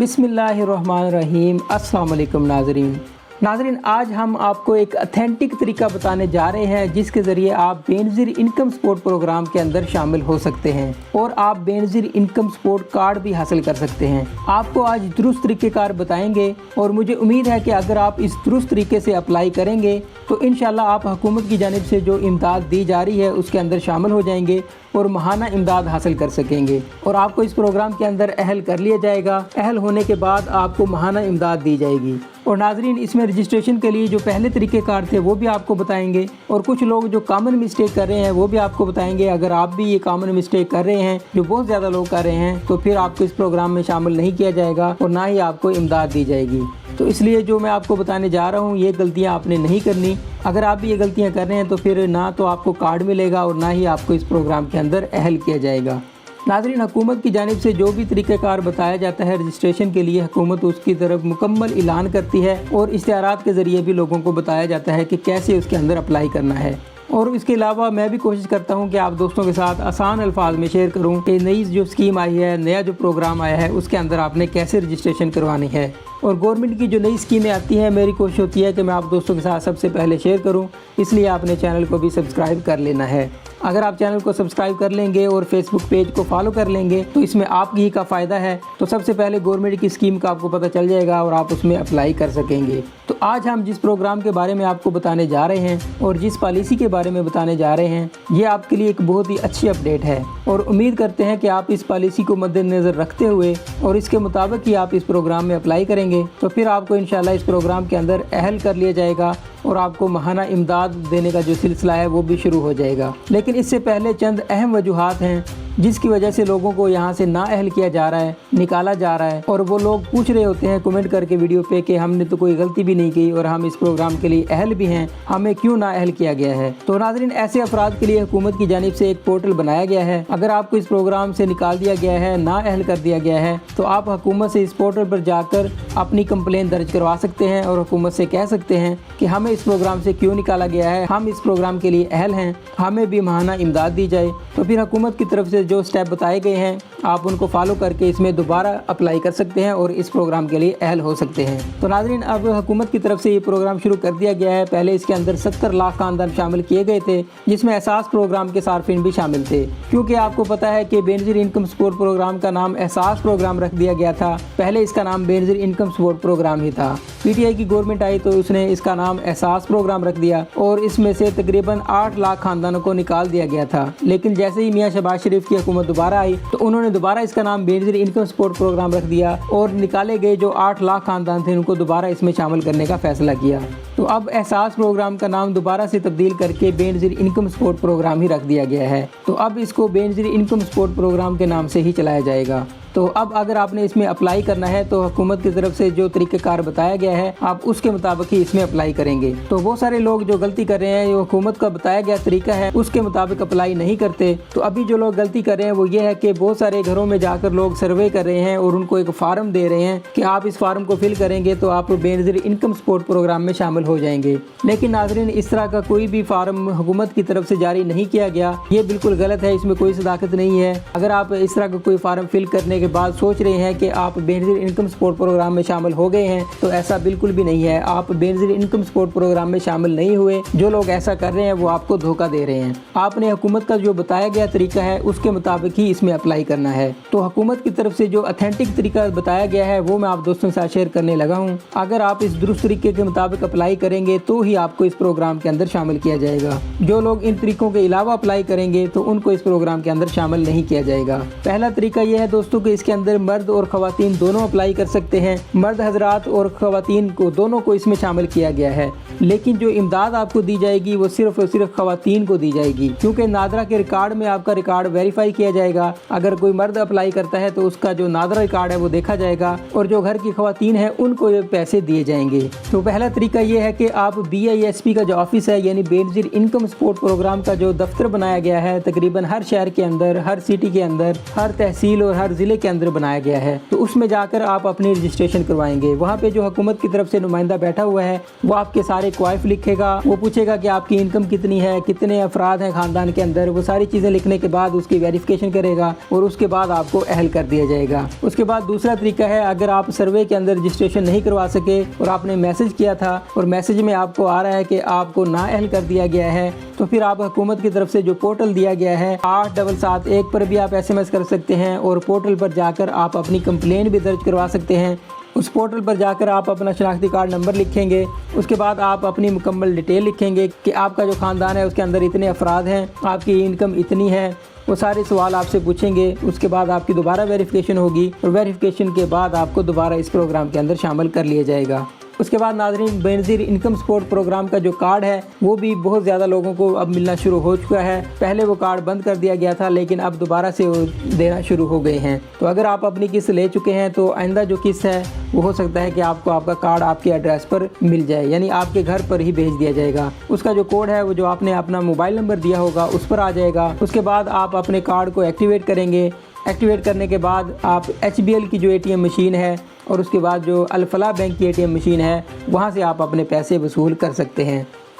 बिस्मिल्लाहिर्रहमानिर्रहीम। अस्सलाम वालेकुम नाज़रीन, आज हम आपको एक ऑथेंटिक तरीका बताने जा रहे हैं जिसके ज़रिए आप बेनज़ीर इनकम सपोर्ट प्रोग्राम के अंदर शामिल हो सकते हैं और आप बेनज़ीर इनकम सपोर्ट कार्ड भी हासिल कर सकते हैं। आपको आज दुरुस्त तरीक़ेकार बताएंगे और मुझे उम्मीद है कि अगर आप इस दुरुस्त तरीके से अप्लाई करेंगे तो इंशाल्लाह आप हुकूमत की जानिब से जो इमदाद दी जा रही है उसके अंदर शामिल हो जाएंगे और माहाना इमदाद हासिल कर सकेंगे और आपको इस प्रोग्राम के अंदर अहल कर लिया जाएगा। अहल होने के बाद आपको माहाना इमदाद दी जाएगी। और नाजरीन, इसमें रजिस्ट्रेशन के लिए जो पहले तरीक़ेकार थे वो भी आपको बताएंगे और कुछ लोग जो कॉमन मिस्टेक कर रहे हैं वो भी आपको बताएंगे। अगर आप भी ये कॉमन मिस्टेक कर रहे हैं जो बहुत ज़्यादा लोग कर रहे हैं तो फिर आपको इस प्रोग्राम में शामिल नहीं किया जाएगा और ना ही आपको इमदाद दी जाएगी। तो इसलिए जो मैं आपको बताने जा रहा हूँ ये गलतियाँ आपने नहीं करनी। अगर आप भी ये गलतियाँ कर रहे हैं तो फिर ना तो आपको कार्ड मिलेगा और ना ही आपको इस प्रोग्राम के अंदर अहल किया जाएगा। नाज़रीन, हुकूमत की जानिब से जो भी तरीक़ेकार बताया जाता है रजिस्ट्रेशन के लिए, हुकूमत उसकी तरफ मुकम्मल ऐलान करती है और इश्तिहारात के ज़रिए भी लोगों को बताया जाता है कि कैसे उसके अंदर अप्लाई करना है। और इसके अलावा मैं भी कोशिश करता हूं कि आप दोस्तों के साथ आसान अल्फाज में शेयर करूं कि नई जो स्कीम आई है, नया जो प्रोग्राम आया है उसके अंदर आपने कैसे रजिस्ट्रेशन करवानी है। और गवर्नमेंट की जो नई स्कीमें आती हैं मेरी कोशिश होती है कि मैं आप दोस्तों के साथ सबसे पहले शेयर करूं, इसलिए आपने चैनल को भी सब्सक्राइब कर लेना है। अगर आप चैनल को सब्सक्राइब कर लेंगे और फेसबुक पेज को फॉलो कर लेंगे तो इसमें आपकी ही का फ़ायदा है। तो सबसे पहले गवर्नमेंट की स्कीम का आपको पता चल जाएगा और आप उसमें अप्लाई कर सकेंगे। तो आज हम जिस प्रोग्राम के बारे में आपको बताने जा रहे हैं और जिस पॉलिसी के बारे में बताने जा रहे हैं ये आपके लिए एक बहुत ही अच्छी अपडेट है और उम्मीद करते हैं कि आप इस पॉलिसी को मद्देनज़र रखते हुए और इसके मुताबिक ही आप इस प्रोग्राम में अप्लाई करेंगे तो फिर आपको इंशाल्लाह इस प्रोग्राम के अंदर अहल कर लिया जाएगा और आपको माहाना इमदाद देने का जो सिलसिला है वो भी शुरू हो जाएगा। लेकिन इससे पहले चंद अहम वजूहात हैं जिसकी वजह से लोगों को यहाँ से ना अहल किया जा रहा है, निकाला जा रहा है। और वो लोग पूछ रहे होते हैं कमेंट करके वीडियो पे कि हमने तो कोई गलती भी नहीं की और हम इस प्रोग्राम के लिए अहल भी हैं, हमें क्यों ना अहल किया गया है। तो नाज़रीन, ऐसे अफराद के लिए हुकूमत की जानिब से एक पोर्टल बनाया गया है। अगर आपको इस प्रोग्राम से निकाल दिया गया है, ना अहल कर दिया गया है तो आप हुकूमत से इस पोर्टल पर जाकर अपनी कंप्लेन दर्ज करवा सकते हैं और हुकूमत से कह सकते हैं कि हमें इस प्रोग्राम से क्यों निकाला गया है, हम इस प्रोग्राम के लिए अहल हैं, हमें भी माहाना इमदाद दी जाए। तो फिर हुकूमत की तरफ से जो स्टेप बताए गए हैं आप उनको फॉलो करके इसमें दोबारा अप्लाई कर सकते हैं और इस प्रोग्राम के लिए अहल हो सकते हैं। तो नाज़रीन, अब हुकूमत की तरफ से ये प्रोग्राम शुरू कर दिया गया है। पहले इसके अंदर 70 लाख खानदान शामिल किए गए थे जिसमें एहसास प्रोग्राम के सार्फिन भी शामिल थे, क्योंकि आपको पता है कि बेनज़ीर इनकम सपोर्ट प्रोग्राम का नाम एहसास प्रोग्राम रख दिया गया था। पहले इसका नाम बेनज़ीर इनकम सपोर्ट प्रोग्राम ही था। PTI की गवर्नमेंट आई तो उसने इसका नाम एहसास प्रोग्राम रख दिया और इसमें से तकरीबन 8 लाख खानदानों को निकाल दिया गया था। लेकिन जैसे ही मियां शहबाज शरीफ की हुकूमत दोबारा आई तो उन्होंने दोबारा इसका नाम बेनज़ीर इनकम सपोर्ट प्रोग्राम रख दिया और निकाले गए जो 8 लाख खानदान थे उनको दोबारा इसमें शामिल करने का फैसला किया। तो अब एहसास प्रोग्राम का नाम दोबारा से तब्दील करके बेनज़ीर इनकम सपोर्ट प्रोग्राम ही रख दिया गया है। तो अब इसको बेनज़ीर इनकम सपोर्ट प्रोग्राम के नाम से ही चलाया जाएगा। तो अब अगर आपने इसमें अप्लाई करना है तो हुकूमत की तरफ से जो तरीक़ेकार बताया गया है आप उसके मुताबिक ही इसमें अप्लाई करेंगे। तो वो सारे लोग जो गलती कर रहे हैं, जो हुकूमत का बताया गया तरीका है उसके मुताबिक अप्लाई नहीं करते। तो अभी जो लोग गलती कर रहे हैं वो ये है कि बहुत सारे घरों में जाकर लोग सर्वे कर रहे हैं और उनको एक फार्म दे रहे हैं कि आप इस फार्म को फिल करेंगे तो आप बेनज़ीर इनकम सपोर्ट प्रोग्राम में शामिल हो जाएंगे। लेकिन नाज़रीन, इस तरह का कोई भी फार्म हुकूमत की तरफ से जारी नहीं किया गया, ये बिल्कुल गलत है, इसमें कोई सदाकत नहीं है। अगर आप इस तरह का कोई फार्म फिल करने के बाद सोच रहे हैं कि आप बेनज़ीर इनकम सपोर्ट प्रोग्राम में शामिल हो गए हैं तो ऐसा बिल्कुल भी नहीं है। आप बेनज़ीर इनकम सपोर्ट प्रोग्राम में शामिल नहीं हुए। जो लोग ऐसा कर रहे हैं वो आपको धोखा दे रहे हैं। आपने हुकूमत का जो बताया गया तरीका है उसके मुताबिक ही इसमें अप्लाई करना है। तो हुकूमत की तरफ से जो ऑथेंटिक तरीका बताया गया है वो मैं आप दोस्तों के साथ शेयर करने लगा हूँ। अगर आप इस दुरुस्त तरीके के मुताबिक अप्लाई करेंगे तो ही आपको इस प्रोग्राम के अंदर शामिल किया जाएगा। जो लोग इन तरीकों के अलावा अप्लाई करेंगे तो उनको इस प्रोग्राम के अंदर शामिल नहीं किया जाएगा। पहला तरीका यह है दोस्तों कि इसके अंदर मर्द और ख़वातीन दोनों अप्लाई कर सकते हैं। मर्द हजरात और ख़वातीन को दोनों को इसमें शामिल किया गया है। लेकिन जो इमदाद आपको दी जाएगी वो सिर्फ और सिर्फ ख़वातीन को दी जाएगी, क्योंकि नादरा के रिकॉर्ड में आपका रिकॉर्ड वेरीफाई किया जाएगा। अगर कोई मर्द अप्लाई करता है तो उसका जो नादरा रिकॉर्ड है वो देखा जाएगा और जो घर की ख़वातीन है उनको ये पैसे दिए जाएंगे। तो पहला तरीका ये है कि आप BISP का जो ऑफिस है यानी बेनज़ीर इनकम सपोर्ट प्रोग्राम का जो दफ्तर बनाया गया है तकरीबन हर शहर के अंदर, हर सिटी के अंदर, हर तहसील और हर ज़िले के अंदर बनाया गया है। तो उसमें जाकर आप अपनी रजिस्ट्रेशन करवाएंगे। वहाँ पे जो हुकूमत की तरफ से नुमाइंदा बैठा हुआ है वो आपके सारे क्वाइफ लिखेगा, वो पूछेगा कि आपकी इनकम कितनी है, कितने अफराद हैं ख़ानदान के अंदर। वो सारी चीज़ें लिखने के बाद उसकी वेरिफिकेशन करेगा और उसके बाद आपको अहल कर दिया जाएगा। उसके बाद दूसरा तरीका है, अगर आप सर्वे के अंदर रजिस्ट्रेशन नहीं करवा सके और आपने मैसेज किया था और मैसेज में आपको आ रहा है कि आपको ना अहल कर दिया गया है, तो फिर आप हुकूमत की तरफ से जो पोर्टल दिया गया है 8771 पर भी आप SMS कर सकते हैं और पोर्टल पर जाकर आप अपनी कंप्लेन भी दर्ज करवा सकते हैं। उस पोर्टल पर जाकर आप अपना शनाख्ती कार्ड नंबर लिखेंगे, उसके बाद आप अपनी मुकम्मल डिटेल लिखेंगे कि आपका जो ख़ानदान है उसके अंदर इतने अफराद हैं, आपकी इनकम इतनी है। वो सारे सवाल आपसे पूछेंगे। उसके बाद आपकी दोबारा वेरिफिकेशन होगी और वेरिफिकेशन के बाद आपको दोबारा इस प्रोग्राम के अंदर शामिल कर लिया जाएगा। उसके बाद नाज़रीन, बेनज़ीर इनकम सपोर्ट प्रोग्राम का जो कार्ड है वो भी बहुत ज़्यादा लोगों को अब मिलना शुरू हो चुका है। पहले वो कार्ड बंद कर दिया गया था, लेकिन अब दोबारा से वो देना शुरू हो गए हैं। तो अगर आप अपनी किस्त ले चुके हैं तो आइंदा जो किस्त है वो हो सकता है कि आपको आपका कार्ड आपके एड्रेस पर मिल जाए, यानी आपके घर पर ही भेज दिया जाएगा। उसका जो कोड है वो जो आपने अपना मोबाइल नंबर दिया होगा उस पर आ जाएगा। उसके बाद आप अपने कार्ड को एक्टिवेट करेंगे। एक्टिवेट करने के बाद आप HBL की जो ATM मशीन है और उसके बाद जो अल फलाह बैंक की ATM मशीन है वहाँ से आप अपने पैसे वसूल कर सकते हैं।